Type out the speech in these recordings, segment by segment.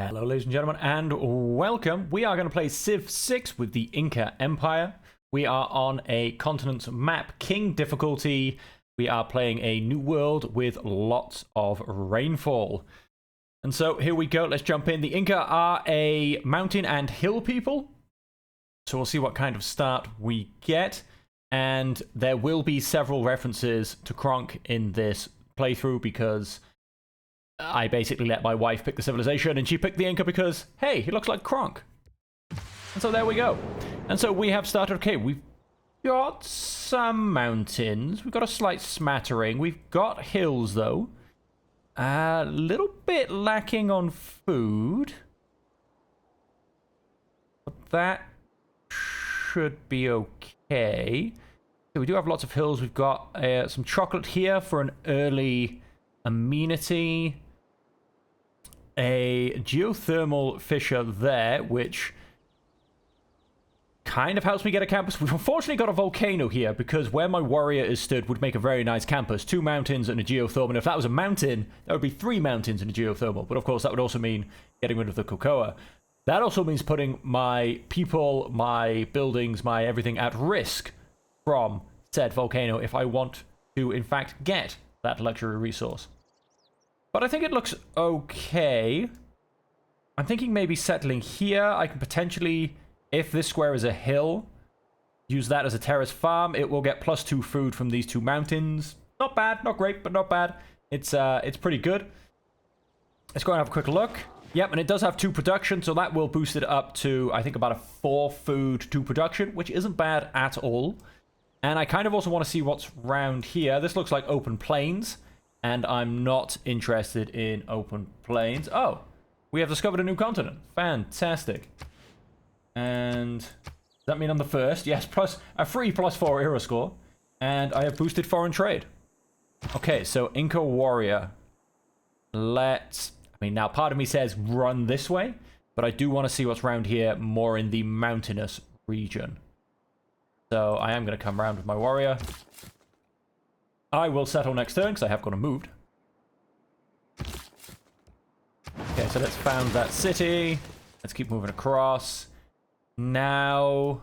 Hello ladies and gentlemen, and welcome. We are going to play Civ 6 with the Inca Empire. We are on a continent's map, King difficulty. We are playing a new world with lots of rainfall. And so here we go, let's jump in. The Inca are a mountain and hill people. So we'll see what kind of start we get. And there will be several references to Kronk in this playthrough because I basically let my wife pick the civilization and she picked the Inca because, hey, he looks like Kronk. And so there we go. And so we have started, okay, we've got some mountains. We've got a slight smattering. We've got hills, though. A little bit lacking on food. But that should be okay. So we do have lots of hills. We've got some chocolate here for an early amenity. A geothermal fissure there, which kind of helps me get a campus. We've unfortunately got a volcano here because where my warrior is stood would make a very nice campus. 2 mountains and a geothermal. And if that was a mountain, that would be 3 mountains and a geothermal. But of course, that would also mean getting rid of the cocoa. That also means putting my people, my buildings, my everything at risk from said volcano if I want to, in fact, get that luxury resource. But I think it looks okay. I'm thinking maybe settling here. I can potentially, if this square is a hill, use that as a terrace farm. It will get +2 food from these 2 mountains. Not bad, not great, but not bad. It's pretty good. Let's go and have a quick look. Yep, and it does have 2 production, so that will boost it up to, I think, about a 4 food 2 production, which isn't bad at all. And I kind of also want to see what's round here. This looks like open plains. And I'm not interested in open plains. Oh, we have discovered a new continent. Fantastic. And does that mean I'm the first? Yes, plus a free +4 hero score. And I have boosted foreign trade. Okay, so Inca warrior. Let's... I mean, now part of me says run this way. But I do want to see what's around here more in the mountainous region. So I am going to come around with my warrior. I will settle next turn because I have got them moved. Okay, so let's found that city. Let's keep moving across. Now,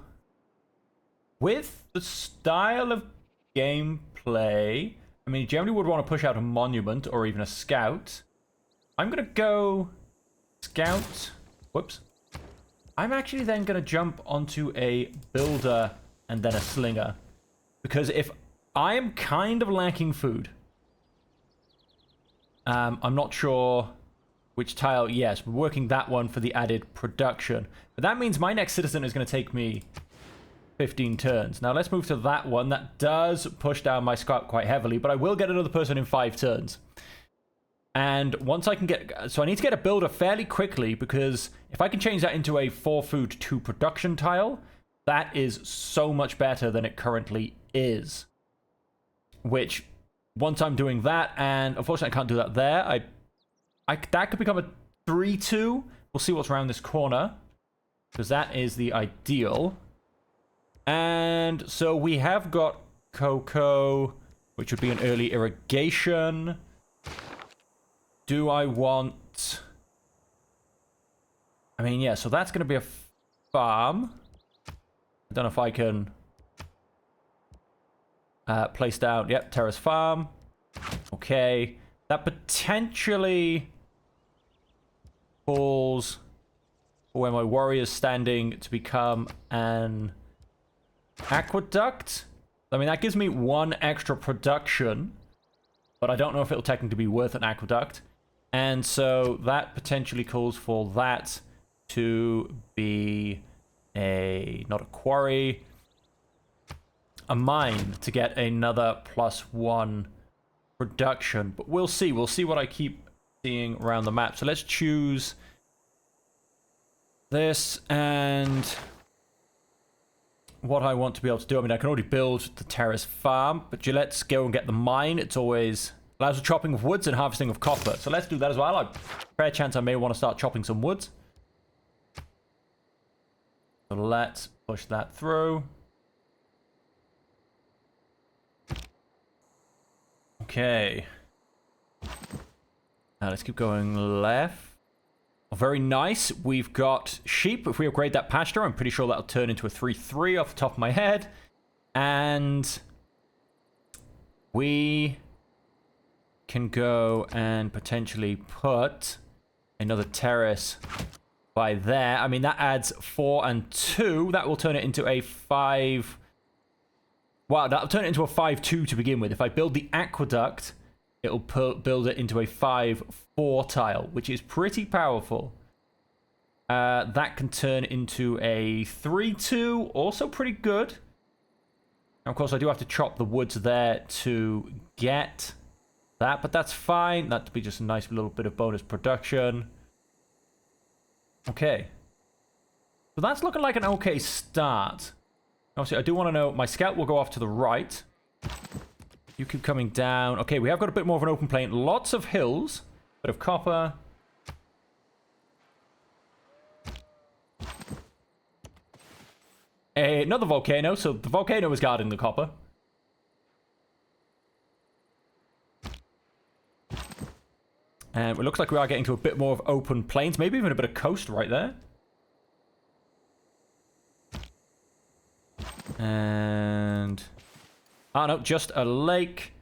with the style of gameplay, I mean, you generally would want to push out a monument or even a scout. I'm going to go scout. Whoops. I'm actually then going to jump onto a builder and then a slinger. Because if I am kind of lacking food. I'm not sure which tile. Yes, we're working that one for the added production. But that means my next citizen is going to take me 15 turns. Now let's move to that one. That does push down my scout quite heavily, but I will get another person in 5 turns. And once I can get... So I need to get a builder fairly quickly because if I can change that into a 4 food 2 production tile, that is so much better than it currently is. Which, once I'm doing that, and unfortunately I can't do that there, that could become a 3-2. We'll see what's around this corner, because that is the ideal. And so we have got cocoa, which would be an early irrigation. Do I want... I mean, yeah, so that's going to be a farm. I don't know if I can... place down, yep, terrace farm. Okay. That potentially calls for where my warrior's standing to become an aqueduct. I mean, that gives me 1 extra production, but I don't know if it'll technically be worth an aqueduct. And so that potentially calls for that to be not a quarry, a mine to get another +1 production. But we'll see. We'll see what I keep seeing around the map. So let's choose this and what I want to be able to do. I mean, I can already build the terrace farm, but let's go and get the mine. It's always allows the chopping of woods and harvesting of copper. So let's do that as well. Fair chance I may want to start chopping some woods. So let's push that through. Okay. Now let's keep going left. Very nice. We've got sheep. If we upgrade that pasture, I'm pretty sure that'll turn into a 3-3 off the top of my head. And we can go and potentially put another terrace by there. I mean, that adds 4 and 2. That will turn it into a 5. Wow, that'll turn it into a 5-2 to begin with. If I build the aqueduct, it'll build it into a 5-4 tile, which is pretty powerful. That can turn into a 3-2, also pretty good. And of course, I do have to chop the woods there to get that, but that's fine. That'd be just a nice little bit of bonus production. Okay. So that's looking like an okay start. Obviously, I do want to know, my scout will go off to the right. You keep coming down. Okay, we have got a bit more of an open plain. Lots of hills. Bit of copper. Another volcano. So the volcano is guarding the copper. And it looks like we are getting to a bit more of open plains. Maybe even a bit of coast right there. And... oh, no, just a lake.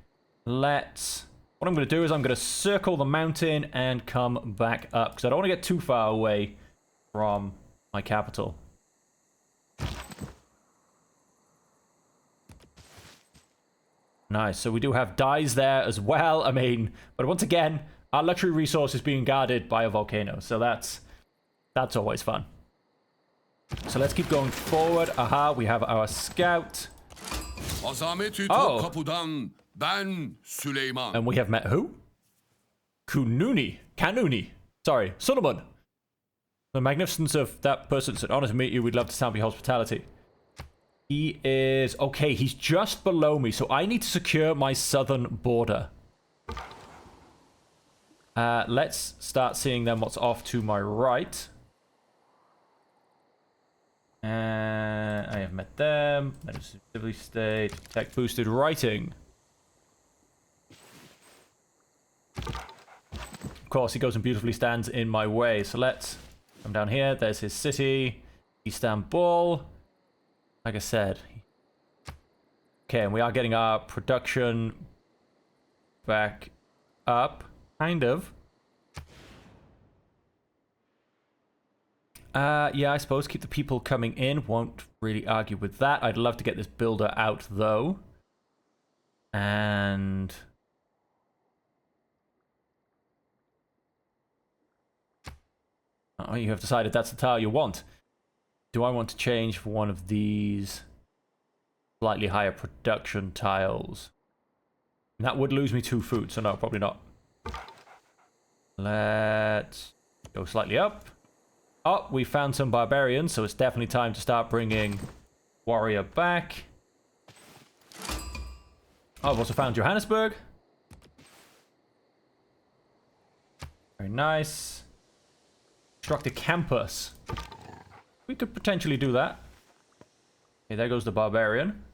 What I'm going to do is I'm going to circle the mountain and come back up. Because I don't want to get too far away from my capital. Nice. So we do have dyes there as well. I mean, but once again, our luxury resource is being guarded by a volcano. So that's always fun. So let's keep going forward. Aha, we have our scout. Oh. And we have met who? Kanuni. Sorry, Solomon. The magnificence of that person. It's an honor to meet you. We'd love to sample your hospitality. He is... okay, he's just below me. So I need to secure my southern border. Let's start seeing then what's off to my right. I have met them. Meditatively state. Tech boosted writing. Of course, he goes and beautifully stands in my way. So let's come down here. There's his city. Istanbul. Like I said. Okay, and we are getting our production back up. Kind of. Yeah, I suppose keep the people coming in. Won't really argue with that. I'd love to get this builder out, though. And... oh, you have decided that's the tile you want. Do I want to change for one of these slightly higher production tiles? And that would lose me 2 food, so no, probably not. Let's go slightly up. Oh, we found some barbarians, so it's definitely time to start bringing warrior back. Oh, I've also found Johannesburg. Very nice. Construct a campus. We could potentially do that. Okay, there goes the barbarian.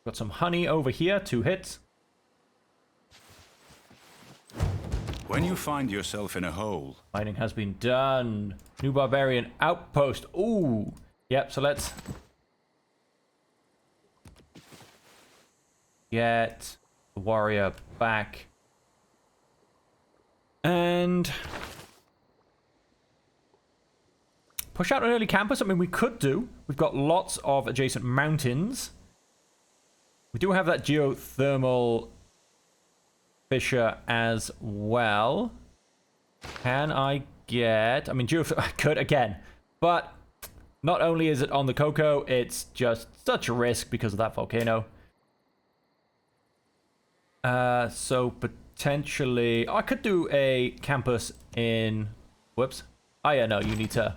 Got some honey over here, 2 hits. When you find yourself in a hole... mining has been done. New barbarian outpost. Ooh. Yep, so let's... get the warrior back. And... push out an early campus. I mean, we could do. We've got lots of adjacent mountains. We do have that geothermal... fissure as well. Can I get... I mean, I could again. But not only is it on the cocoa, it's just such a risk because of that volcano. So potentially... oh, I could do a campus in... whoops. Oh yeah, no, you need to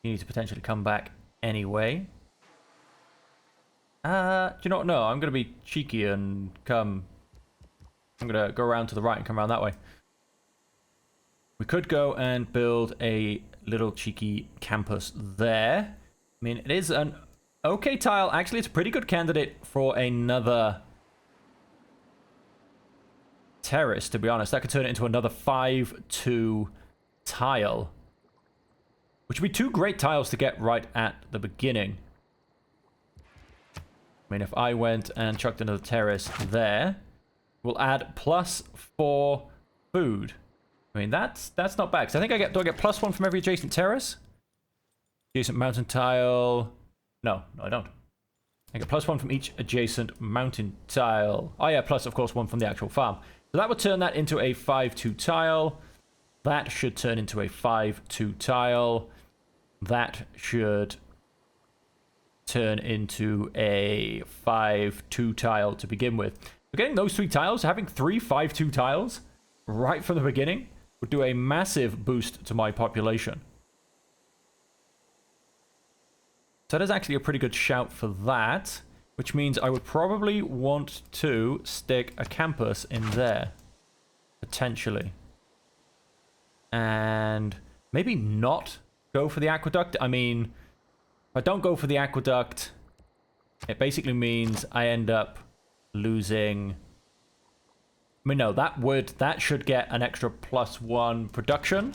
potentially come back anyway. Do you know what? No, I'm going to be cheeky and come... I'm going to go around to the right and come around that way. We could go and build a little cheeky campus there. I mean, it is an okay tile. Actually, it's a pretty good candidate for another terrace, to be honest. That could turn it into another 5-2 tile. which would be 2 great tiles to get right at the beginning. I mean, if I went and chucked another terrace there, we'll add +4 food. I mean, that's not bad. Because I think do I get +1 from every adjacent terrace? Adjacent mountain tile. No, I don't. I get +1 from each adjacent mountain tile. Oh yeah, plus of course 1 from the actual farm. So that would turn that into a 5-2 tile. That should turn into a 5-2 tile. That should turn into a 5-2 tile to begin with. So getting those 3 tiles, having 3 5-2 tiles right from the beginning would do a massive boost to my population. So that is actually a pretty good shout for that, which means I would probably want to stick a campus in there, potentially. And maybe not go for the aqueduct. I mean, if I don't go for the aqueduct, it basically means I end up losing... I mean, no, that should get an extra +1 production,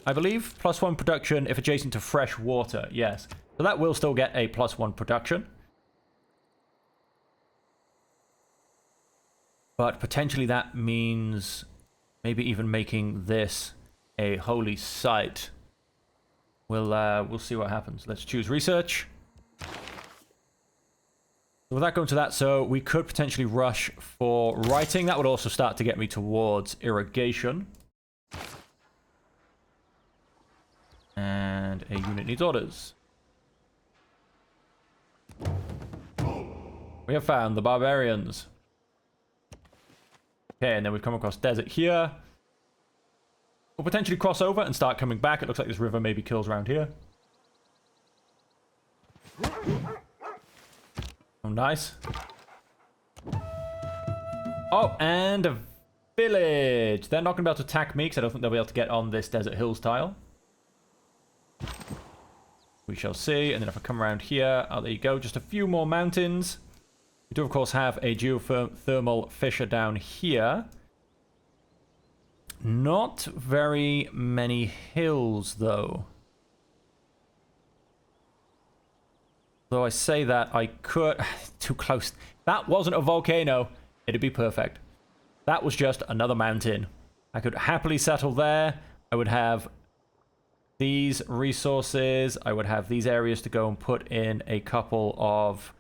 I believe. +1 production if adjacent to fresh water, yes. So that will still get a +1 production. But potentially that means maybe even making this a holy site. We'll see what happens. Let's choose research. Without going to that, so we could potentially rush for writing. That would also start to get me towards irrigation. And a unit needs orders. We have found the barbarians. Okay, and then we've come across desert here. We'll potentially cross over and start coming back. It looks like this river maybe kills around here. Oh, nice. Oh, and a village. They're not going to be able to attack me because I don't think they'll be able to get on this Desert Hills tile. We shall see. And then if I come around here, oh, there you go. Just a few more mountains. We do, of course, have a geothermal fissure down here. Not very many hills, though. Though I say that, I could... Too close. That wasn't a volcano. It'd be perfect. That was just another mountain. I could happily settle there. I would have these resources. I would have these areas to go and put in a couple of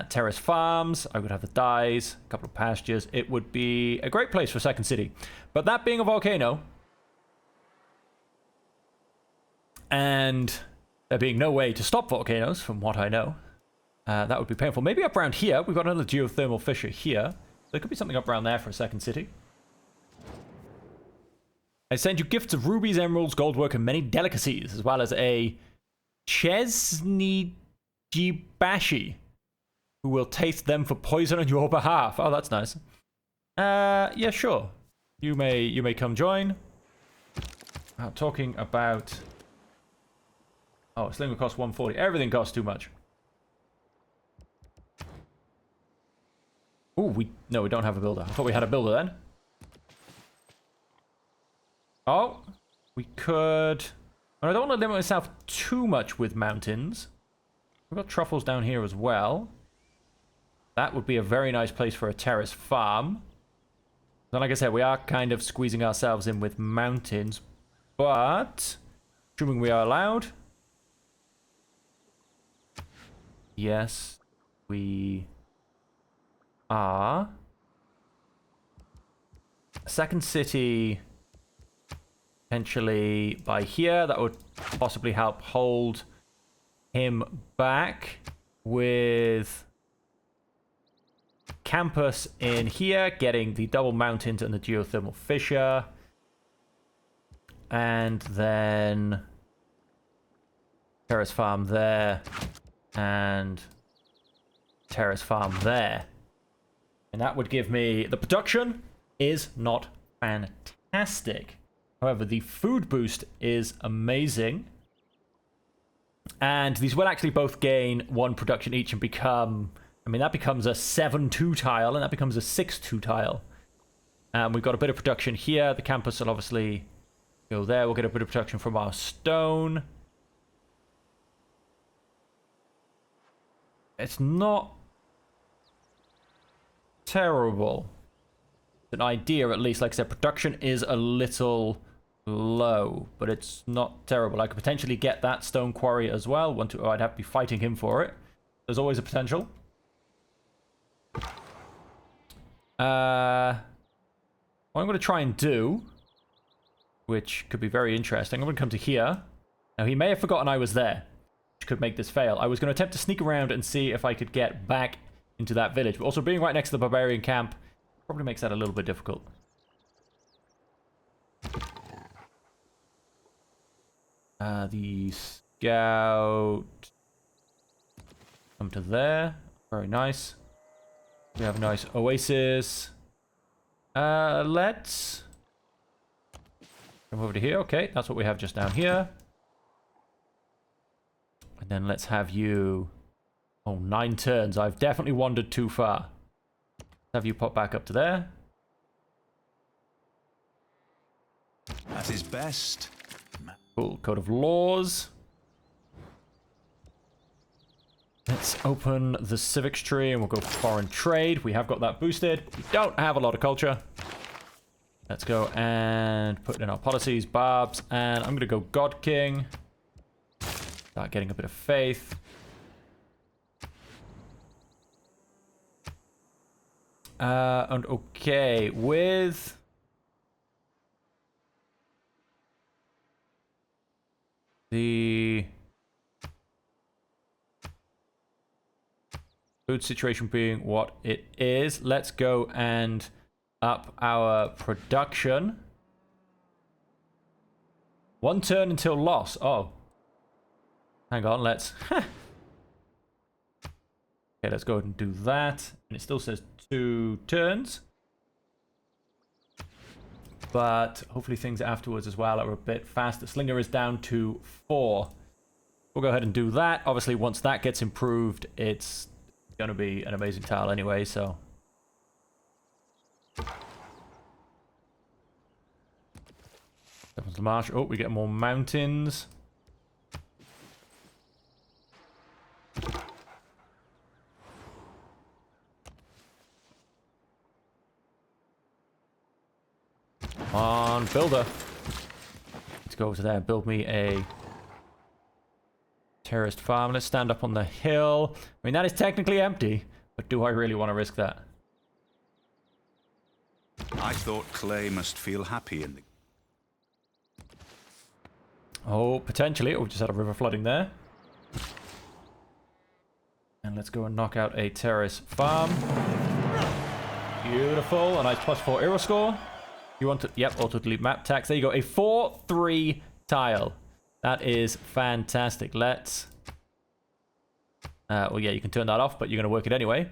terrace farms. I would have the dyes, a couple of pastures. It would be a great place for a second city. But that being a volcano, and there being no way to stop volcanoes, from what I know, that would be painful. Maybe up around here. We've got another geothermal fissure here. There could be something up around there for a second city. I send you gifts of rubies, emeralds, goldwork, and many delicacies, as well as a Chesnijibashi, who will taste them for poison on your behalf. Oh, that's nice. Yeah, sure. You may come join. Talking about... Oh, sling will cost 140. Everything costs too much. Ooh, no, we don't have a builder. I thought we had a builder then. Oh, we could... I don't want to limit myself too much with mountains. We've got truffles down here as well. That would be a very nice place for a terrace farm. So like I said, we are kind of squeezing ourselves in with mountains. But, assuming we are allowed... Yes, we are. Second city, potentially by here. That would possibly help hold him back with campus in here, getting the double mountains and the geothermal fissure. And then terrace farm there. And terrace farm there. And that would give me... The production is not fantastic. However, the food boost is amazing. And these will actually both gain 1 production each and become... I mean, that becomes a 7-2 tile, and that becomes a 6-2 tile. We've got a bit of production here. The campus will obviously go there. We'll get a bit of production from our stone. It's not terrible. It's an idea, at least. Like I said, production is a little low, but it's not terrible. I could potentially get that stone quarry as well. I'd have to be fighting him for it. There's always a potential. What I'm going to try and do, which could be very interesting, I'm going to come to here. Now, he may have forgotten I was there, which could make this fail. I was going to attempt to sneak around and see if I could get back into that village. But also, being right next to the barbarian camp probably makes that a little bit difficult. The scout... Come to there. Very nice. We have a nice oasis. Let's come over to here. Okay, that's what we have just down here. And then let's have you... Oh, 9 turns. I've definitely wandered too far. Let's have you pop back up to there. At his best. Cool. Code of laws. Let's open the civics tree and we'll go for foreign trade. We have got that boosted. We don't have a lot of culture. Let's go and put in our policies, barbs, and I'm going to go God King. Start getting a bit of faith. And okay, with... the... food situation being what it is, let's go and up our production. 1 turn until loss. Oh. Hang on, let's... Okay, let's go ahead and do that. And it still says 2 turns. But hopefully things afterwards as well are a bit faster. Slinger is down to 4. We'll go ahead and do that. Obviously, once that gets improved, it's going to be an amazing tile anyway, so... Opens the marsh. Oh, we get more mountains. Come on, builder. Let's go over there and build me a terraced farm. Let's stand up on the hill. I mean, that is technically empty, but do I really want to risk that? I thought Clay must feel happy in the... Oh, potentially. Oh, we just had a river flooding there. And let's go and knock out a terrace farm. Beautiful. A nice +4 hero score. You want to... Yep, auto-delete map tax. There you go. A 4-3 tile. That is fantastic. Let's... well, yeah, you can turn that off, but you're going to work it anyway.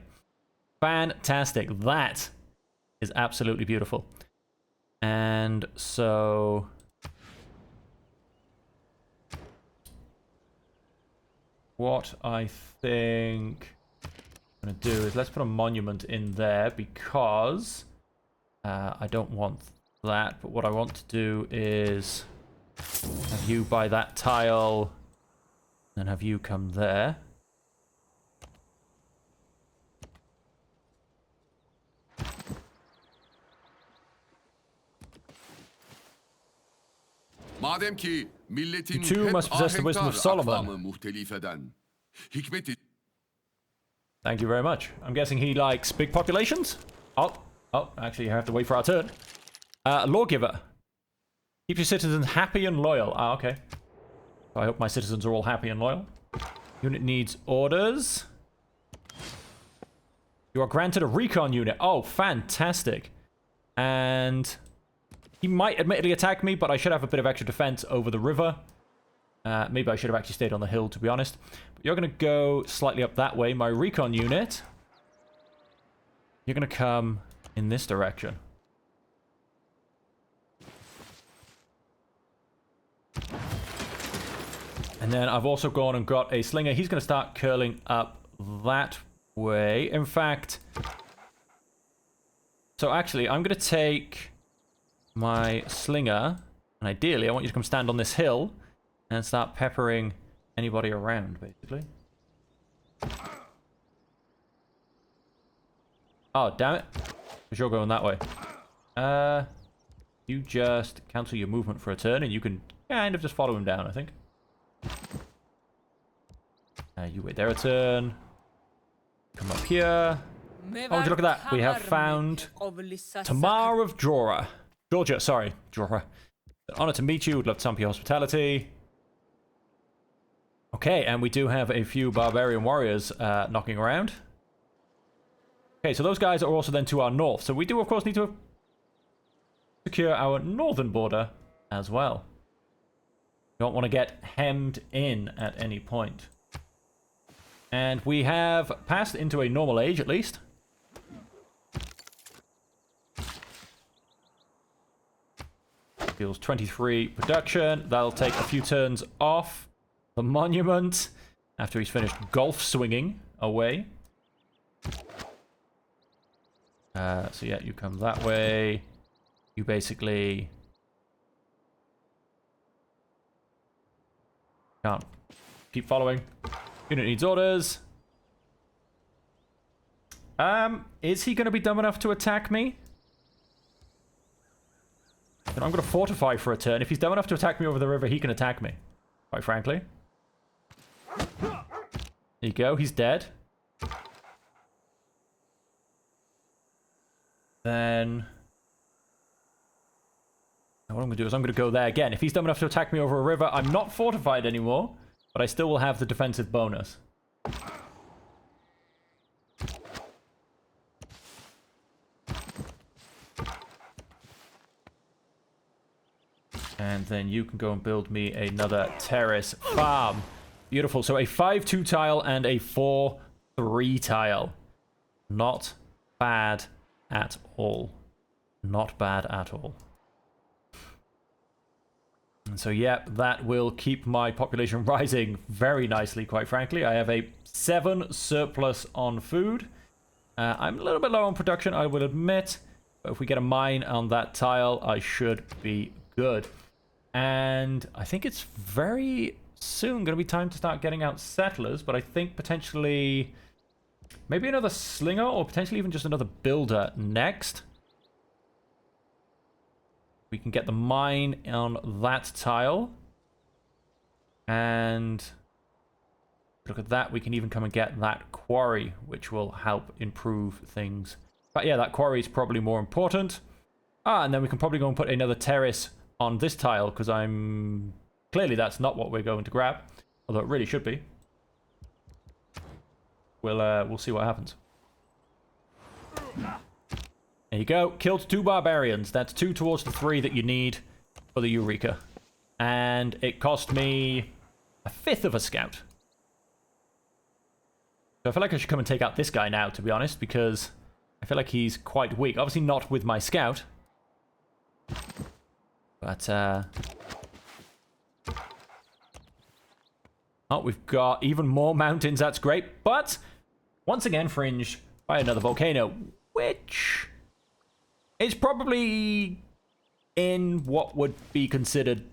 Fantastic. That is absolutely beautiful. And so... what I think I'm going to do is let's put a monument in there because I don't want that. But what I want to do is have you buy that tile and have you come there. Madem ki milletin You too hep must possess the wisdom of ahenkar Solomon. akvamı muhtelif eden, hikmeti... Thank you very much. I'm guessing he likes big populations? Oh, actually you have to wait for our turn. Lawgiver. Keep your citizens happy and loyal. Ah, okay. I hope my citizens are all happy and loyal. Unit needs orders. You are granted a recon unit. Oh, fantastic. And... he might admittedly attack me, but I should have a bit of extra defense over the river. Maybe I should have actually stayed on the hill, to be honest. But you're going to go slightly up that way. My recon unit, you're going to come in this direction. And then I've also gone and got a slinger. He's going to start curling up that way. In fact... so actually, I'm going to take... my slinger, and ideally I want you to come stand on this hill and start peppering anybody around, basically. Oh, damn it. Because you're going that way. You just cancel your movement for a turn, and you can kind of just follow him down, I think. You wait there a turn. Come up here. Oh, would you look at that? We have found Tamar of Georgia. Georgia, sorry. Georgia. An honor to meet you. Would love to sample your hospitality. Okay, and we do have a few barbarian warriors knocking around. Okay, so those guys are also then to our north. So we do, of course, need to secure our northern border as well. Don't want to get hemmed in at any point. And we have passed into a normal age, at least. Deals 23 production. That'll take a few turns off the monument after he's finished golf swinging away. So yeah, you come that way. You basically can't keep following. Unit needs orders. Is he going to be dumb enough to attack me? Then I'm going to fortify for a turn. If he's dumb enough to attack me over the river, he can attack me. Quite frankly. There you go. He's dead. Then what I'm going to do is I'm going to go there again. If he's dumb enough to attack me over a river, I'm not fortified anymore, but I still will have the defensive bonus. And then you can go and build me another terrace farm. Beautiful. So a 5-2 tile and a 4-3 tile. Not bad at all. Not bad at all. And so, yeah, that will keep my population rising very nicely, quite frankly. I have a 7 surplus on food. I'm a little bit low on production, I will admit. But if we get a mine on that tile, I should be good. And I think it's very soon going to be time to start getting out settlers. But I think potentially maybe another slinger or potentially even just another builder next. We can get the mine on that tile. And look at that. We can even come and get that quarry, which will help improve things. But yeah, that quarry is probably more important. And then we can probably go and put another terrace on this tile, because clearly that's not what we're going to grab, although it really should be. We'll see what happens. There you go. Killed 2 barbarians. That's 2 towards the 3 that you need for the Eureka. And it cost me a 1/5 of a scout. So I feel like I should come and take out this guy now, to be honest, because I feel like he's quite weak. Obviously not with my scout. But, oh, we've got even more mountains. That's great. But, once again, fringed by another volcano, which is probably in what would be considered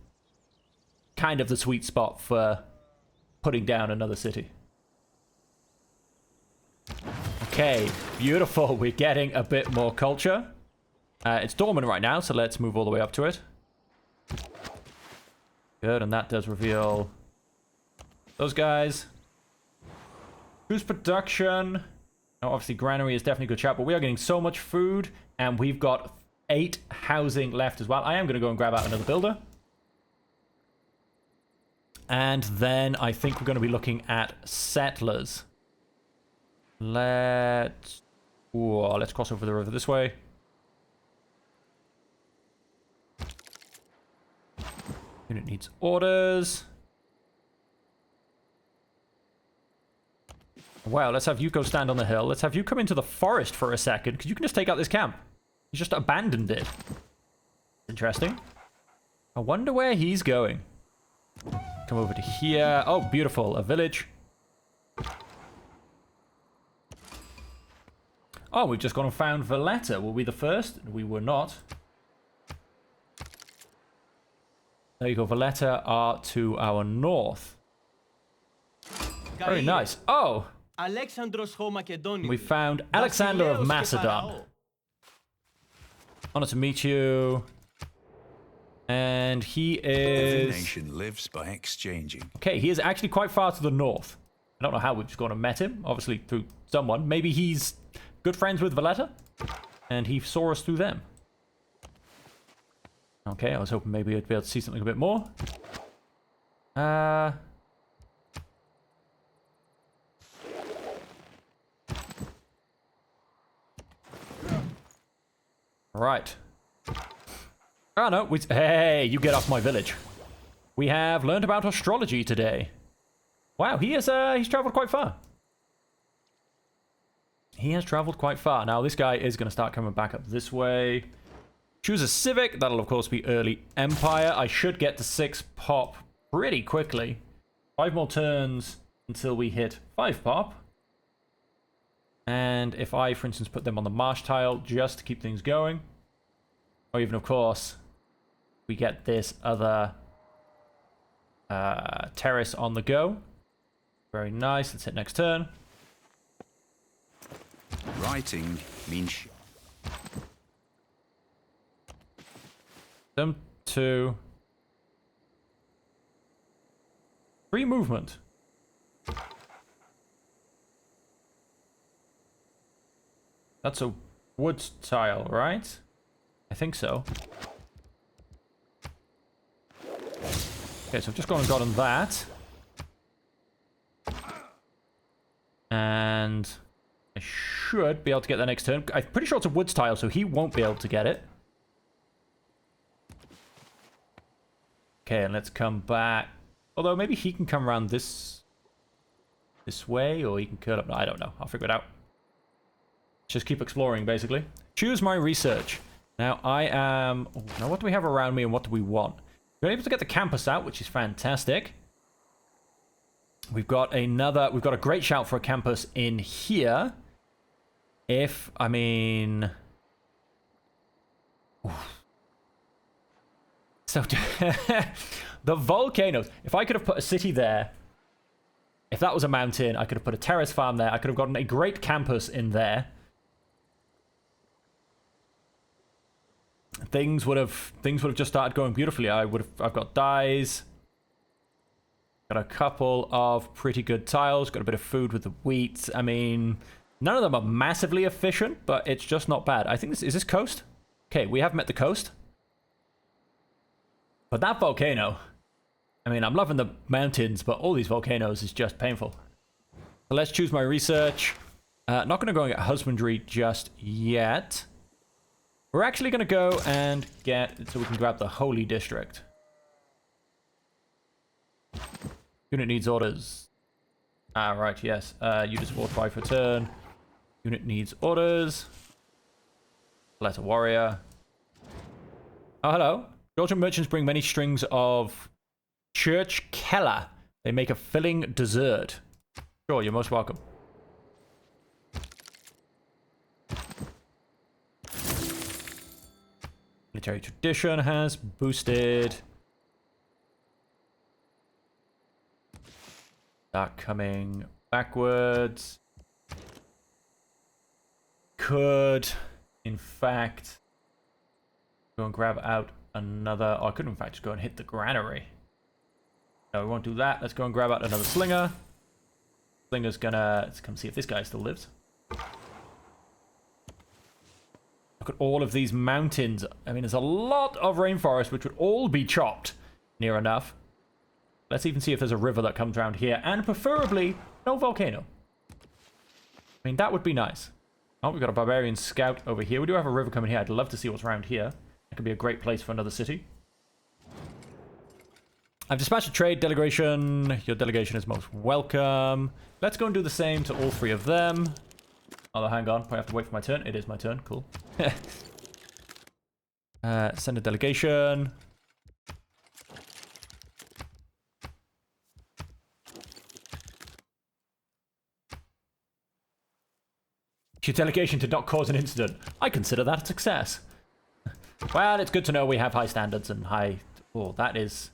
kind of the sweet spot for putting down another city. Okay, beautiful. We're getting a bit more culture. It's dormant right now, so let's move all the way up to it. Good, and that does reveal those guys. Who's production? Now, obviously, granary is definitely a good shout, but we are getting so much food, and we've got 8 housing left as well. I am going to go and grab out another builder. And then I think we're going to be looking at settlers. Let's cross over the river this way. Unit needs orders. Wow, let's have you go stand on the hill. Let's have you come into the forest for a second, because you can just take out this camp. He's just abandoned it. Interesting. I wonder where he's going. Come over to here. Oh, beautiful. A village. Oh, we've just gone and found Valletta. Were we the first? We were not. There you go. Valletta are to our north. Very nice. Oh! Alexandros ho Makedoniou. We found Alexander of Basileos και Macedon. Φαραώ. Honor to meet you. And he Every is... nation lives by exchanging. Okay, he is actually quite far to the north. I don't know how we've just gone and met him. Obviously through someone. Maybe he's good friends with Valletta. And he saw us through them. Okay, I was hoping maybe I'd be able to see something a bit more. Right. Oh no, hey, you get off my village. We have learned about astrology today. Wow, he's traveled quite far. He has traveled quite far. Now, this guy is going to start coming back up this way. Choose a civic. That'll, of course, be early empire. I should get to 6 pop pretty quickly. 5 more turns until we hit 5 pop. And if I, for instance, put them on the marsh tile just to keep things going. Or even, of course, we get this other terrace on the go. Very nice. Let's hit next turn. Writing means Them 2. 3 movement. That's a wood tile, right? I think so. Okay, so I've just gone and gotten that. And I should be able to get that next turn. I'm pretty sure it's a wood tile, so he won't be able to get it. Okay, and let's come back. Although maybe he can come around this way, or he can curl up. No, I don't know. I'll figure it out. Just keep exploring, basically. Choose my research. Now, I am... Oh, now, what do we have around me and what do we want? We're able to get the campus out, which is fantastic. We've got a great shout for a campus in here. I mean... Oof. So, the volcanoes. If I could have put a city there, if that was a mountain, I could have put a terrace farm there. I could have gotten a great campus in there. Things would have just started going beautifully. I've got dyes. Got a couple of pretty good tiles. Got a bit of food with the wheat. I mean, none of them are massively efficient, but it's just not bad. I think is this coast? Okay, we have met the coast. But that volcano, I mean, I'm loving the mountains, but all these volcanoes is just painful. So let's choose my research. Not going to go and get husbandry just yet. We're actually going to go and get, so we can grab the Holy District. Unit needs orders. Ah, right, yes. You just support 5 for turn. Unit needs orders. Letter warrior. Oh, hello. Georgian merchants bring many strings of church keller. They make a filling dessert. Sure, you're most welcome. Military tradition has boosted. Start coming backwards. Could, in fact, go and grab out another... Oh, I could, in fact, just go and hit the granary. No, we won't do that. Let's go and grab out another slinger. Slinger's gonna... Let's come see if this guy still lives. Look at all of these mountains. I mean, there's a lot of rainforest, which would all be chopped near enough. Let's even see if there's a river that comes around here. And preferably, no volcano. I mean, that would be nice. Oh, we've got a barbarian scout over here. We do have a river coming here. I'd love to see what's around here. That could be a great place for another city. I've dispatched a trade delegation. Your delegation is most welcome. Let's go and do the same to all 3 of them. Oh, hang on. I have to wait for my turn. It is my turn. Cool. Send a delegation. Your delegation did not cause an incident. I consider that a success. Well, it's good to know we have high standards and high... Oh, that is...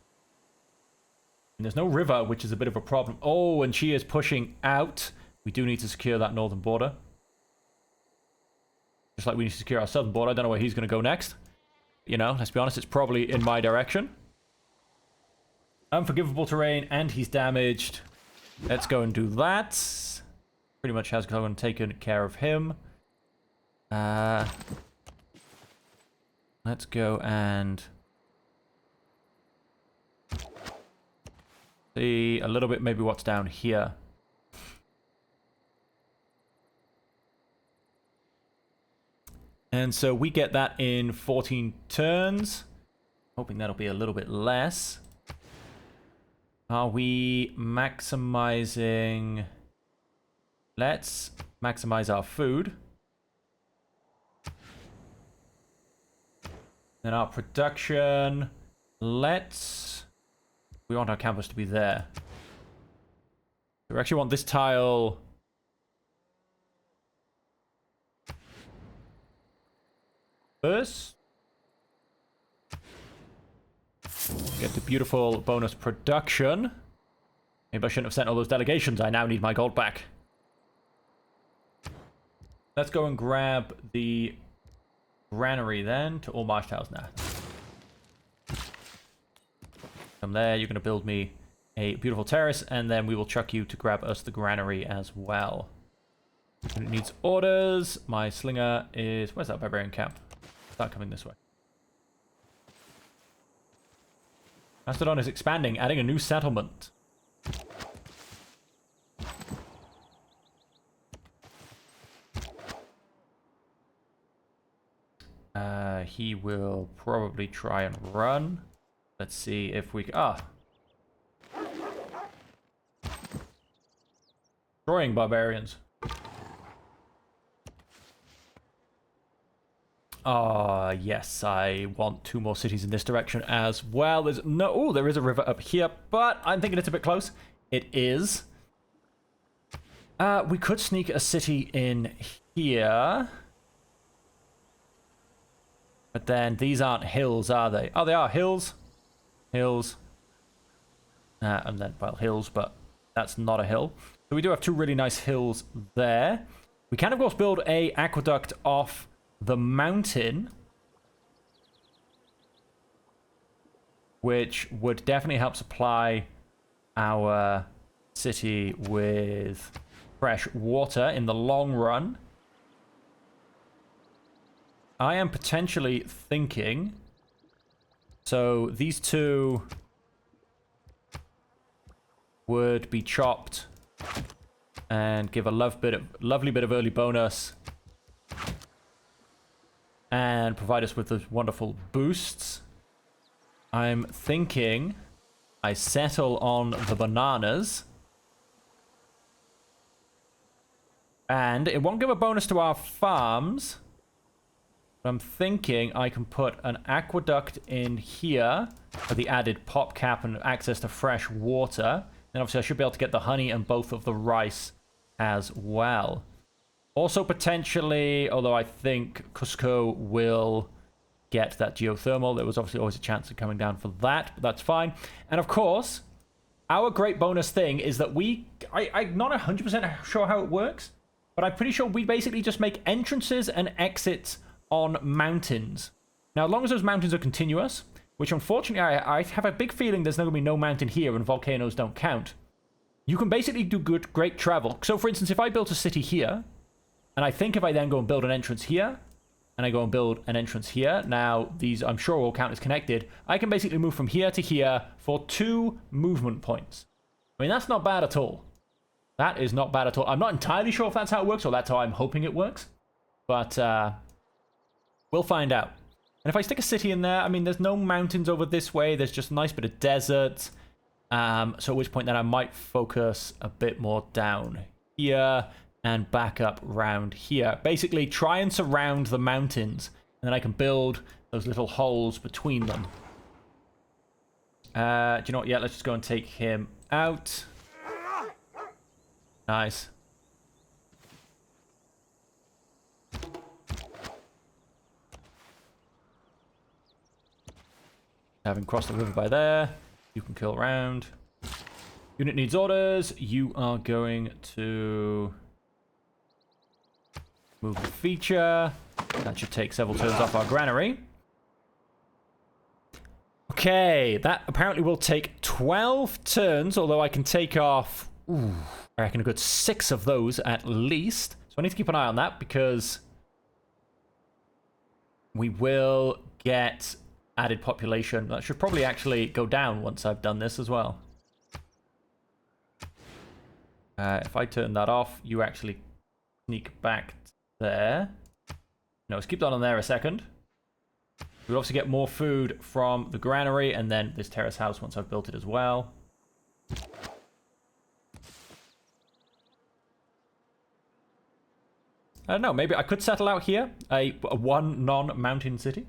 And there's no river, which is a bit of a problem. Oh, and she is pushing out. We do need to secure that northern border. Just like we need to secure our southern border. I don't know where he's going to go next. You know, let's be honest, it's probably in my direction. Unforgivable terrain, and he's damaged. Let's go and do that. Pretty much has gone and taken care of him. Let's go and see a little bit maybe what's down here. And so we get that in 14 turns. Hoping that'll be a little bit less. Are we maximizing? Let's maximize our food. And our production. We want our campus to be there. We actually want this tile. First. Get the beautiful bonus production. Maybe I shouldn't have sent all those delegations. I now need my gold back. Let's go and grab the granary then to all marsh tiles now. From there, you're going to build me a beautiful terrace, and then we will chuck you to grab us the granary as well. And it needs orders. My slinger is... Where's that barbarian camp? Start coming this way. Mastodon is expanding, adding a new settlement. He will probably try and run. Let's see if we... Destroying barbarians. Yes, I want 2 more cities in this direction as well. There's no... Oh, there is a river up here, but I'm thinking it's a bit close. It is. We could sneak a city in here. But then these aren't hills, are they? Oh, they are hills. Hills. And then, well, hills, but that's not a hill. So we do have 2 really nice hills there. We can, of course, build a aqueduct off the mountain, which would definitely help supply our city with fresh water in the long run. I am potentially thinking, so these 2 would be chopped and give a lovely bit of early bonus and provide us with those wonderful boosts. I'm thinking I settle on the bananas. And it won't give a bonus to our farms. But I'm thinking I can put an aqueduct in here for the added pop cap and access to fresh water. Then obviously I should be able to get the honey and both of the rice as well. Also potentially, although I think Cusco will get that geothermal. There was obviously always a chance of coming down for that, but that's fine. And of course, our great bonus thing is that I'm not 100% sure how it works, but I'm pretty sure we basically just make entrances and exits on mountains. Now, as long as those mountains are continuous, which unfortunately I have a big feeling there's not going to be no mountain here and volcanoes don't count, you can basically do great travel. So for instance, if I built a city here, and I think if I then go and build an entrance here, and I go and build an entrance here, now these I'm sure will count as connected, I can basically move from here to here for 2 movement points. I mean, that's not bad at all. That is not bad at all. I'm not entirely sure if that's how it works, or that's how I'm hoping it works. But we'll find out. And if I stick a city in there, I mean, there's no mountains over this way. There's just a nice bit of desert. So at which point then I might focus a bit more down here and back up round here. Basically, try and surround the mountains, and then I can build those little holes between them. Do you know what? Yeah, let's just go and take him out. Nice. Having crossed the river by there, you can kill around. Unit needs orders. You are going to move the feature. That should take several turns off our granary. Okay, that apparently will take 12 turns, although I can take off, I reckon a good 6 of those at least. So I need to keep an eye on that because we will get added population. That should probably actually go down once I've done this as well. If I turn that off, you actually sneak back there. No, let's keep that on there a second. We'll obviously get more food from the granary and then this terrace house once I've built it as well. I don't know, maybe I could settle out here. A one non-mountain city.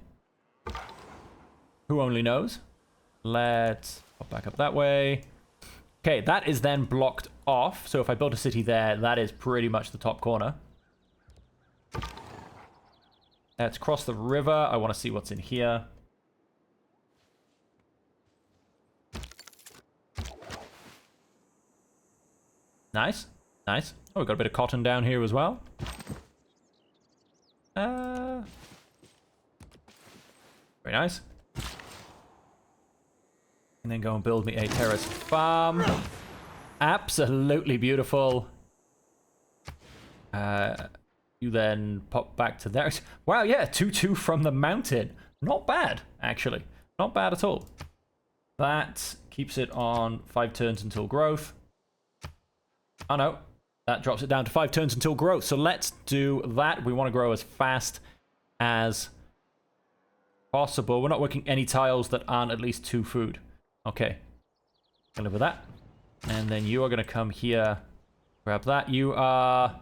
Who only knows? Let's pop back up that way. Okay, that is then blocked off. So if I build a city there, that is pretty much the top corner. Let's cross the river. I want to see what's in here. Nice. Nice. Oh, we've got a bit of cotton down here as well. Very nice. And then go and build me a terrace farm. Absolutely beautiful. You then pop back to there. Wow, yeah, 2-2 from the mountain. Not bad, actually. Not bad at all. That keeps it on 5 turns until growth. Oh no, that drops it down to 5 turns until growth. So let's do that. We want to grow as fast as possible. We're not working any tiles that aren't at least 2 food. Okay, I'll live with that. And then you are going to come here, grab that. You are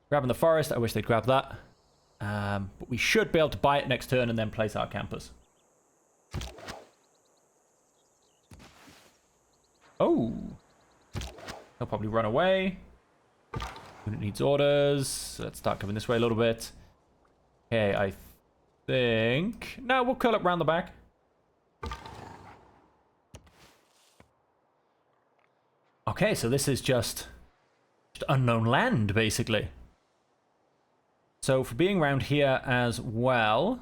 grabbing the forest. I wish they'd grab that. But we should be able to buy it next turn and then place our campus. Oh. He'll probably run away. Unit needs orders. Let's start coming this way a little bit. Okay, I think... No, we'll curl up round the back. Okay, so this is just unknown land, basically. So for being around here as well...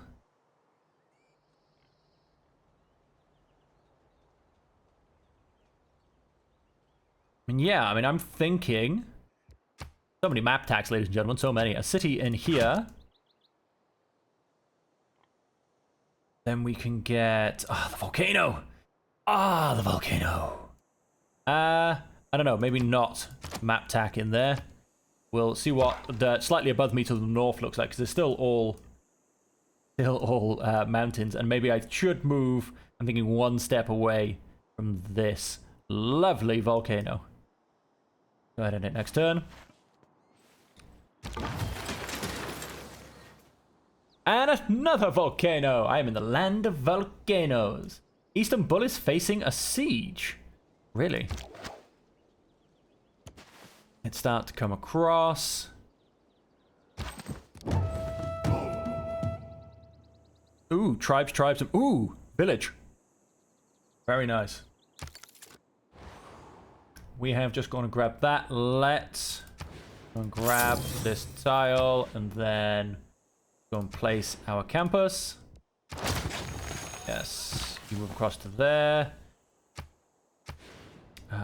I'm thinking... So many map tags, ladies and gentlemen, so many. A city in here. Then we can get... Ah, the volcano! Ah, the volcano! I don't know, maybe not map tack in there. We'll see what the slightly above me to the north looks like, because it's still all mountains. And maybe I should move, I'm thinking 1 step away from this lovely volcano. Go ahead and hit next turn. And another volcano! I am in the land of volcanoes. Eastern Bull is facing a siege. Really? Let's start to come across. Ooh, tribes. Ooh, village. Very nice. We have just gone and grabbed that. Let's go and grab this tile and then go and place our campus. Yes, you move across to there.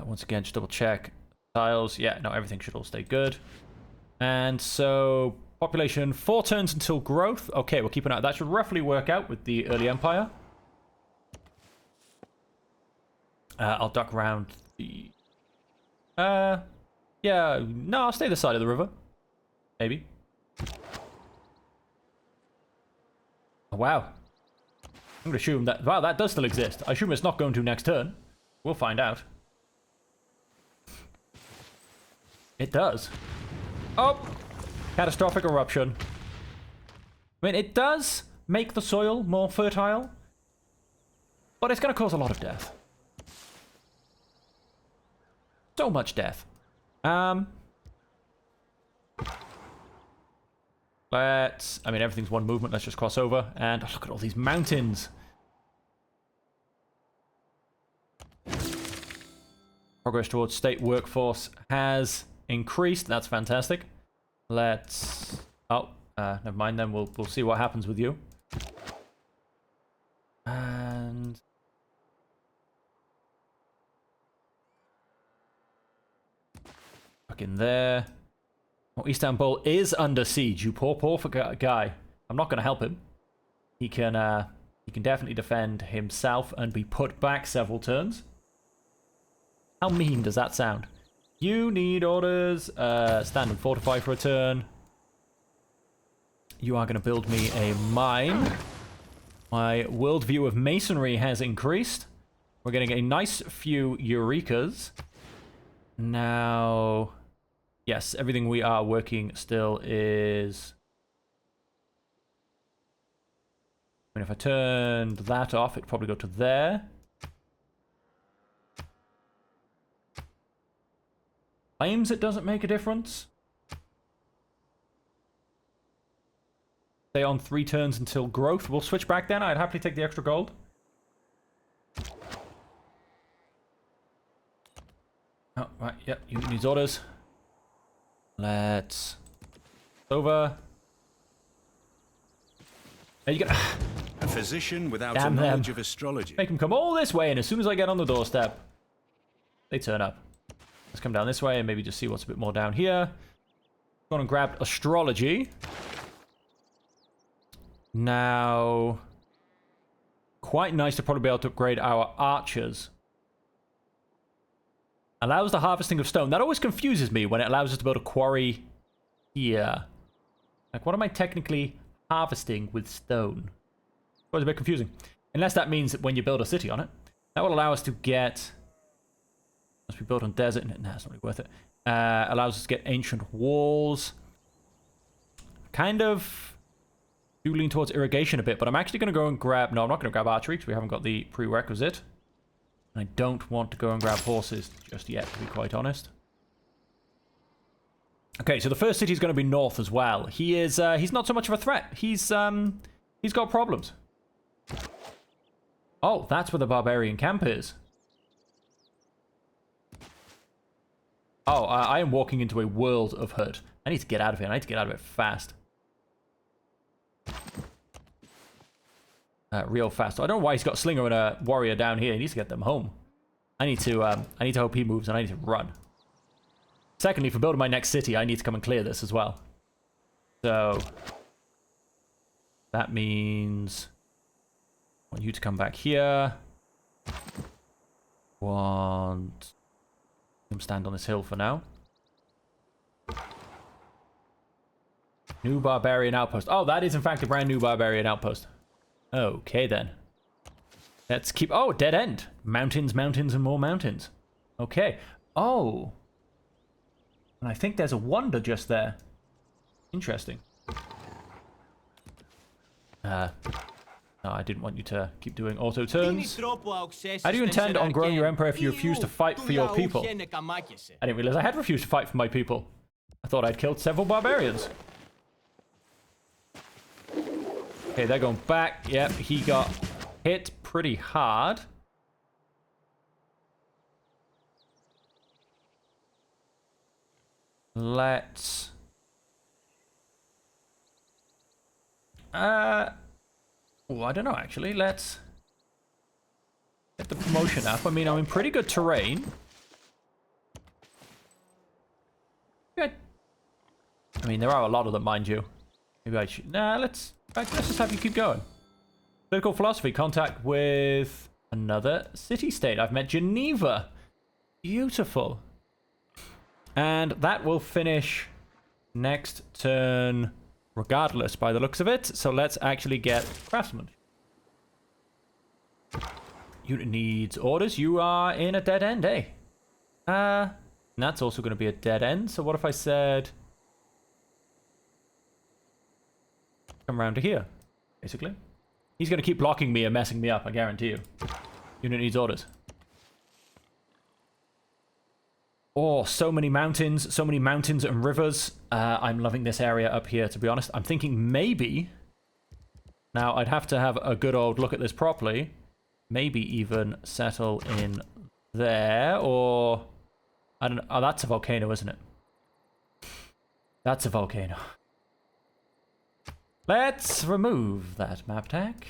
Once again, just double check. Tiles, yeah, no, everything should all stay good. And so, population 4 turns until growth. Okay, we'll keep an eye. That should roughly work out with the early empire. I'll duck around the... yeah, no, I'll stay this side of the river. Maybe. Oh, wow. I'm going to assume that... Wow, that does still exist. I assume it's not going to next turn. We'll find out. It does. Oh! Catastrophic eruption. I mean, it does make the soil more fertile, but it's going to cause a lot of death. So much death. Let's... I mean, everything's one movement. Let's just cross over. And look at all these mountains. Progress towards state workforce has increased. That's fantastic. Let's... Oh, never mind then. We'll see what happens with you. And... Back in there. Oh, Istanbul is under siege. You poor guy. I'm not going to help him. He can definitely defend himself and be put back several turns. How mean does that sound? You need orders. Stand and fortify for a turn. You are going to build me a mine. My worldview of masonry has increased. We're getting a nice few Eurekas. Now, yes, everything we are working still is... I mean, if I turned that off, it'd probably go to there. Claims it doesn't make a difference. Stay on 3 turns until growth. We'll switch back then. I'd happily take the extra gold. Oh, right. Yep. You need orders. Let's... Over. There you go. A physician without a Damn knowledge them. of astrology. Make them come all this way, and as soon as I get on the doorstep, they turn up. Let's come down this way and maybe just see what's a bit more down here. Go on and grab astrology. Now, quite nice to probably be able to upgrade our archers. Allows the harvesting of stone. That always confuses me when it allows us to build a quarry here. Like, what am I technically harvesting with stone? It's a bit confusing. Unless that means that when you build a city on it, that will allow us to get... Must be built on desert. Nah, it's not really worth it. Allows us to get ancient walls. Kind of do lean towards irrigation a bit, but I'm actually going to go and grab... No, I'm not going to grab archery because we haven't got the prerequisite. And I don't want to go and grab horses just yet, to be quite honest. Okay, so the first city is going to be north as well. He's not so much of a threat. He's got problems. Oh, that's where the barbarian camp is. Oh, I am walking into a world of hurt. I need to get out of here. I need to get out of it fast. Real fast. I don't know why he's got Slinger and a warrior down here. He needs to get them home. I need to hope he moves, and I need to run. Secondly, for building my next city, I need to come and clear this as well. So that means I want you to come back here. Want him stand on this hill for now. New barbarian outpost. Oh, that is in fact a brand new barbarian outpost. Okay then. Let's keep... Oh, dead end. Mountains, mountains, and more mountains. Okay. Oh. And I think there's a wonder just there. Interesting. No, I didn't want you to keep doing auto turns. How do you intend on growing your empire if you refuse to fight for your people? I didn't realize I had refused to fight for my people. I thought I'd killed several barbarians. Okay, they're going back. Yep, he got hit pretty hard. Let's... Oh, I don't know, actually. Let's get the promotion up. I mean, I'm in pretty good terrain. Good. I mean, there are a lot of them, mind you. Maybe I should... Nah, let's just have you keep going. Political philosophy. Contact with another city-state. I've met Geneva. Beautiful. And that will finish next turn regardless by the looks of it. So let's actually get craftsman. Unit needs orders. You are in a dead end, eh? And that's also going to be a dead end. So what if I said... Come around to here, basically. He's going to keep blocking me and messing me up, I guarantee you. Unit needs orders. Oh, so many mountains and rivers. I'm loving this area up here, to be honest. I'm thinking maybe... Now, I'd have to have a good old look at this properly. Maybe even settle in there, or... I don't know. Oh, that's a volcano, isn't it? That's a volcano. Let's remove that map tag.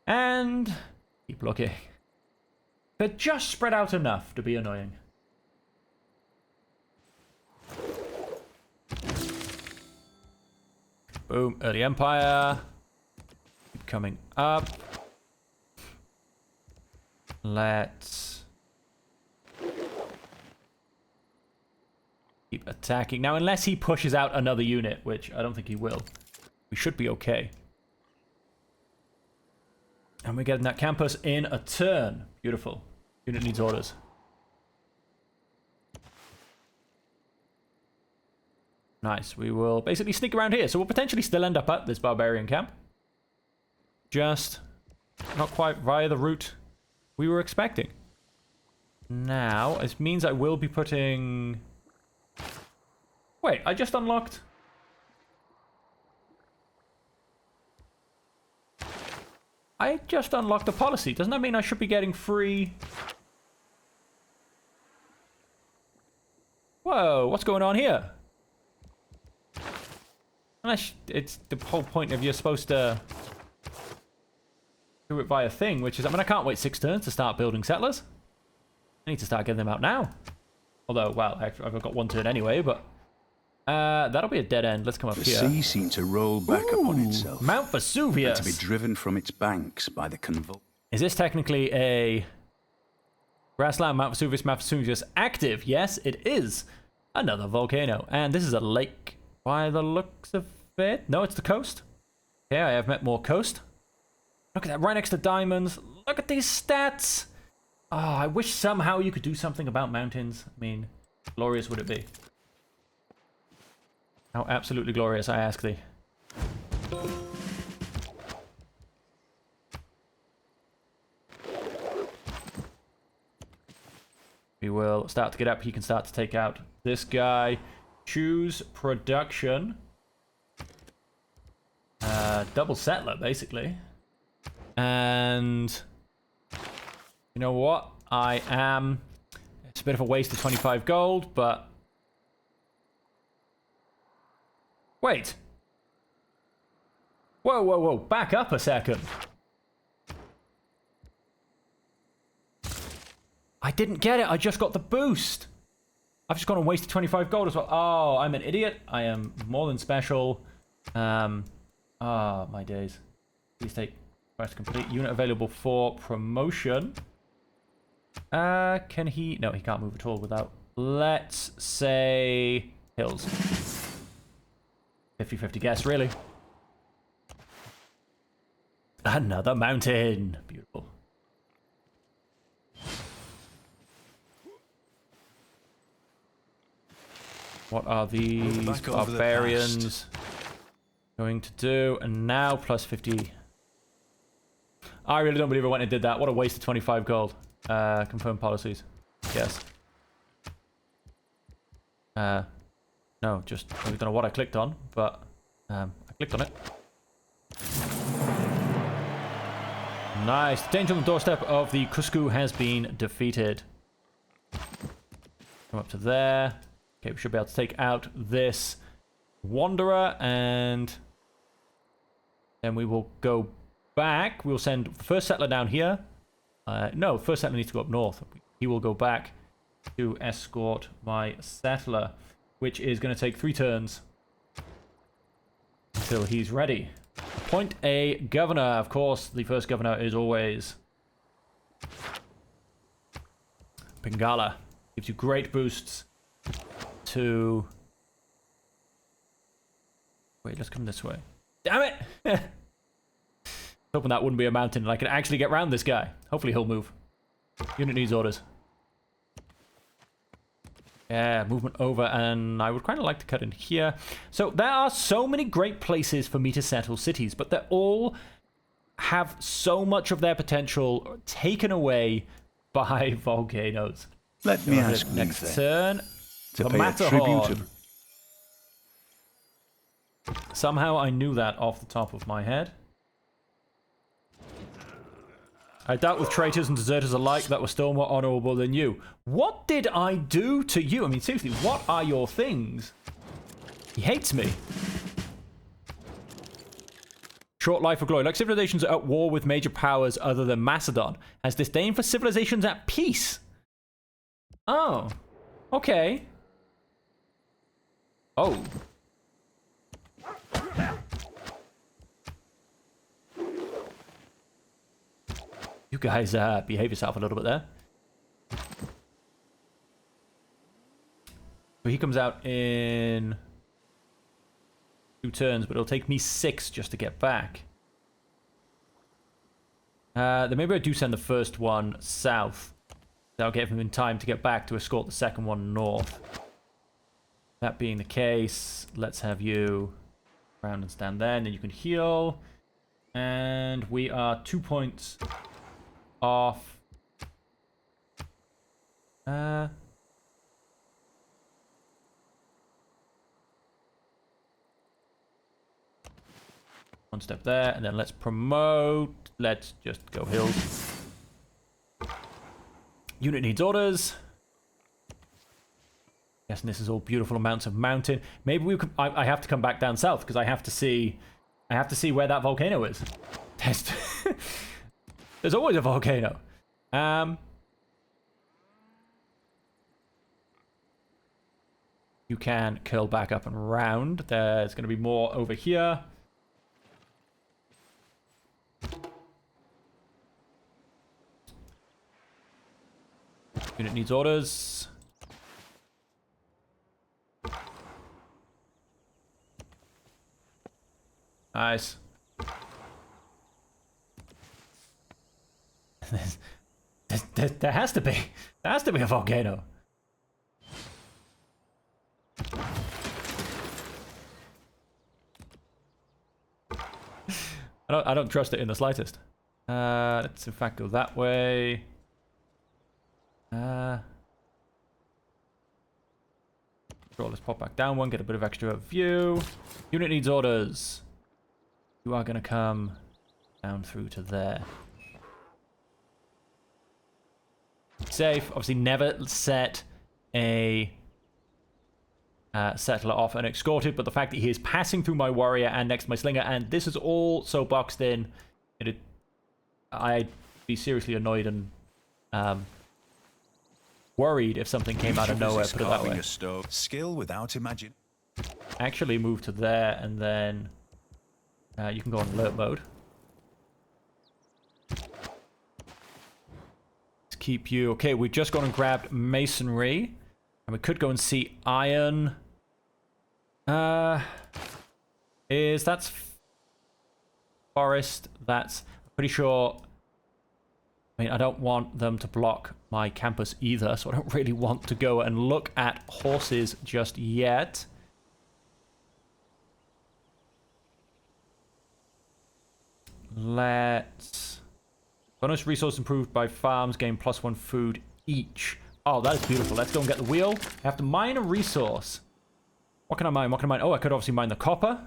And keep looking. They're just spread out enough to be annoying. Boom, early empire. Keep coming up. Let's keep attacking. Now, unless he pushes out another unit, which I don't think he will, we should be okay. And we're getting that campus in a turn. Beautiful. Unit needs orders. Nice. We will basically sneak around here. So we'll potentially still end up at this barbarian camp. Just not quite via the route we were expecting. Now, it means I will be putting... Wait, I just unlocked... I just unlocked a policy. Doesn't that mean I should be getting free... Whoa, what's going on here? Unless it's the whole point of you're supposed to do it via thing, which is... I mean, I can't wait 6 turns to start building settlers. I need to start getting them out now. Although, well, I've got 1 turn anyway, but... that'll be a dead end. Let's come up The here. sea seemed to roll back upon itself. Mount Vesuvius. And to be driven from its banks by the convulsion. Is this technically a grassland? Mount Vesuvius active? Yes, it is. Another volcano. And this is a lake by the looks of it. No, it's the coast. Okay, I have met more coast. Look at that, right next to diamonds. Look at these stats. Oh, I wish somehow you could do something about mountains. I mean, glorious would it be? How absolutely glorious, I ask thee. We will start to get up. He can start to take out this guy. Choose production. Double settler, basically. And you know what? It's a bit of a waste of 25 gold, but... Wait. Whoa, whoa, whoa. Back up a second. I didn't get it. I just got the boost. I've just gone and wasted 25 gold as well. Oh, I'm an idiot. I am more than special. My days. Please take quest complete. Unit available for promotion. Can he... No, he can't move at all without... Let's say... Hills. 50-50 guess, really. Another mountain. Beautiful. What are these barbarians going to do? And now plus 50. I really don't believe I went and did that. What a waste of 25 gold. Confirm policies. Yes. No, just I don't know what I clicked on, but I clicked on it. Nice. Danger on the doorstep of the Cusco has been defeated. Come up to there. Okay, we should be able to take out this Wanderer, and then we will go back. We'll send the first settler down here. No, first settler needs to go up north. He will go back to escort my settler, which is going to take 3 turns until he's ready. Appoint a governor. Of course, the first governor is always Pingala. Gives you great boosts to... Wait, let's come this way. Damn it! Hoping that wouldn't be a mountain and I could actually get around this guy. Hopefully he'll move. Unit needs orders. Yeah, movement over, and I would kind of like to cut in here. So there are so many great places for me to settle cities, but they all have so much of their potential taken away by volcanoes. Let me ask you next turn. to The pay a tribute Matterhorn. of... Somehow I knew that off the top of my head. I dealt with traitors and deserters alike that were still more honorable than you. What did I do to you? I mean, seriously, what are your things? He hates me. Short life of glory. Like civilizations at war with major powers other than Macedon. Has disdain for civilizations at peace. Oh. Okay. Oh. You guys behave yourself a little bit there. So he comes out in 2 turns, but it'll take me 6 just to get back. Then maybe I do send the first one south. That'll give him in time to get back to escort the second one north. That being the case, let's have you round and stand there, and then you can heal. And we are 2 points off. One step there, and then let's promote. Let's just go hills. Unit needs orders. Yes, and this is all beautiful amounts of mountain. Maybe we could. I have to come back down south because I have to see where that volcano is. Test. There's always a volcano. You can curl back up and round. There's going to be more over here. Unit needs orders. Nice. There has to be. There has to be a volcano. I don't trust it in the slightest. Let's in fact go that way. Sure, let's pop back down one, get a bit of extra view. Unit needs orders. You are going to come down through to there. Safe. Obviously, never set a settler off and escorted, but the fact that he is passing through my warrior and next to my slinger, and this is all so boxed in, I'd be seriously annoyed and worried if something came out of nowhere, put it that way. Skill without imagine. Actually move to there, and then you can go on alert mode. Let's keep you... Okay, we've just gone and grabbed masonry, and we could go and see iron. That's forest. That's... I'm pretty sure... I mean, I don't want them to block my campus either, so I don't really want to go and look at horses just yet. Let's... Bonus resource improved by farms, gain +1 food each. Oh, that is beautiful. Let's go and get the wheel. I have to mine a resource. What can I mine? What can I mine? Oh, I could obviously mine the copper.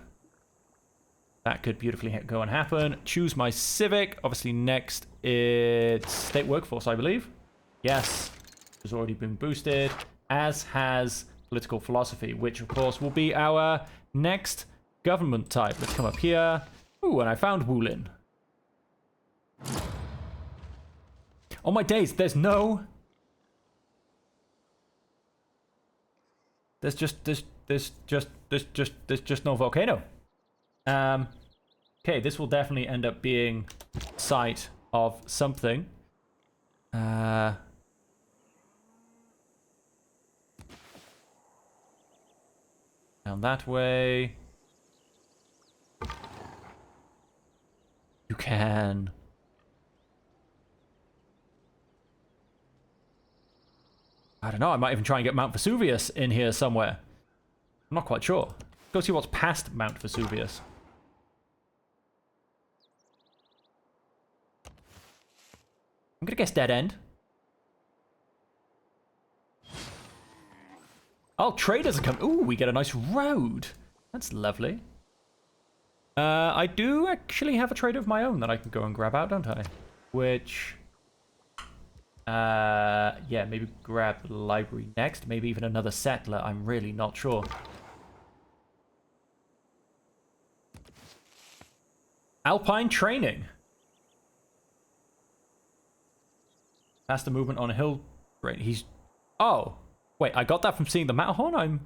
That could beautifully go and happen. Choose my civic. Obviously, next it's state workforce, I believe. Yes, has already been boosted, as has political philosophy, which of course will be our next government type. Let's come up here. Ooh, and I found Wulin. Oh my days, there's no... There's just no volcano. Okay, this will definitely end up being site of something. Down that way. You can... I don't know, I might even try and get Mount Vesuvius in here somewhere. I'm not quite sure. Go see what's past Mount Vesuvius. I'm gonna guess dead end. Oh, traders are coming. Ooh, we get a nice road. That's lovely. I do actually have a trader of my own that I can go and grab out, don't I? Which... yeah, maybe grab the library next. Maybe even another settler. I'm really not sure. Alpine training. Faster movement on a hill. Right, he's... Oh! Wait, I got that from seeing the Matterhorn?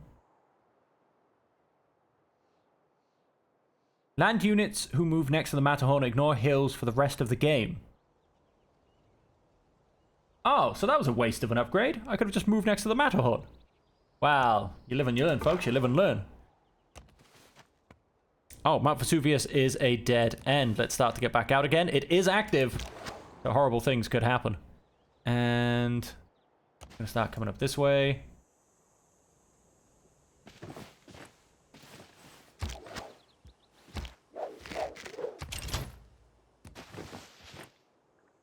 Land units who move next to the Matterhorn ignore hills for the rest of the game. Oh, so that was a waste of an upgrade. I could have just moved next to the Matterhorn. Wow, you live and you learn, folks. You live and learn. Oh, Mount Vesuvius is a dead end. Let's start to get back out again. It is active. So horrible things could happen. And I'm going to start coming up this way.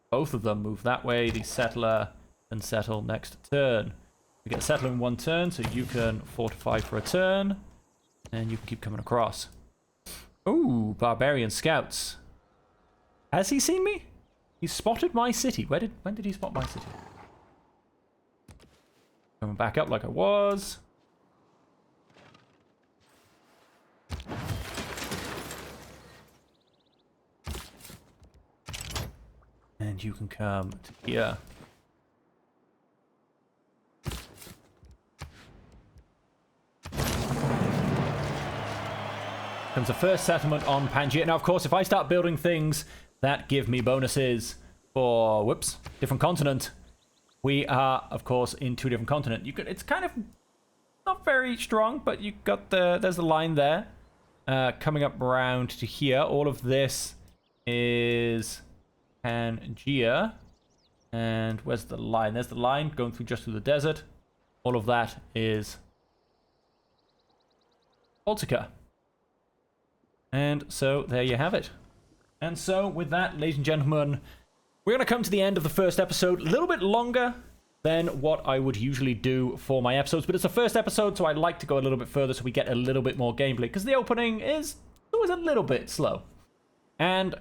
Both of them move that way. The settler can settle next turn. We get a settler in one turn, so you can fortify for a turn. And you can keep coming across. Ooh, barbarian scouts. Has he seen me? He spotted my city. When did he spot my city? Coming back up like I was. And you can come to here. Comes the first settlement on Pangaea. Now, of course, if I start building things that give me bonuses for, whoops, different continent, we are, of course, in two different continents. It's kind of not very strong, but you got there's the line there. Coming up around to here. All of this is Pangaea. And where's the line? There's the line going through just through the desert. All of that is Baltica. And so there you have it. And so with that, ladies and gentlemen, we're going to come to the end of the first episode. A little bit longer than what I would usually do for my episodes, but it's the first episode, so I'd like to go a little bit further so we get a little bit more gameplay, because the opening is always a little bit slow. And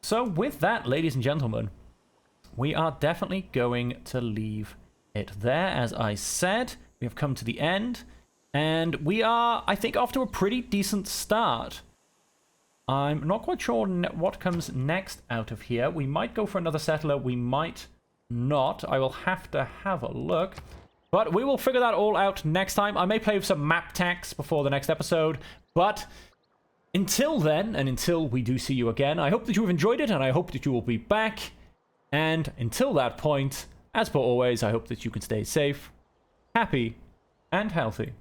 so with that, ladies and gentlemen, we are definitely going to leave it there. As I said, we have come to the end, and we are, I think, off to a pretty decent start. I'm not quite sure what comes next out of here. We might go for another settler. We might not. I will have to have a look. But we will figure that all out next time. I may play with some map tax before the next episode. But until then, and until we do see you again, I hope that you have enjoyed it, and I hope that you will be back. And until that point, as per always, I hope that you can stay safe, happy, and healthy.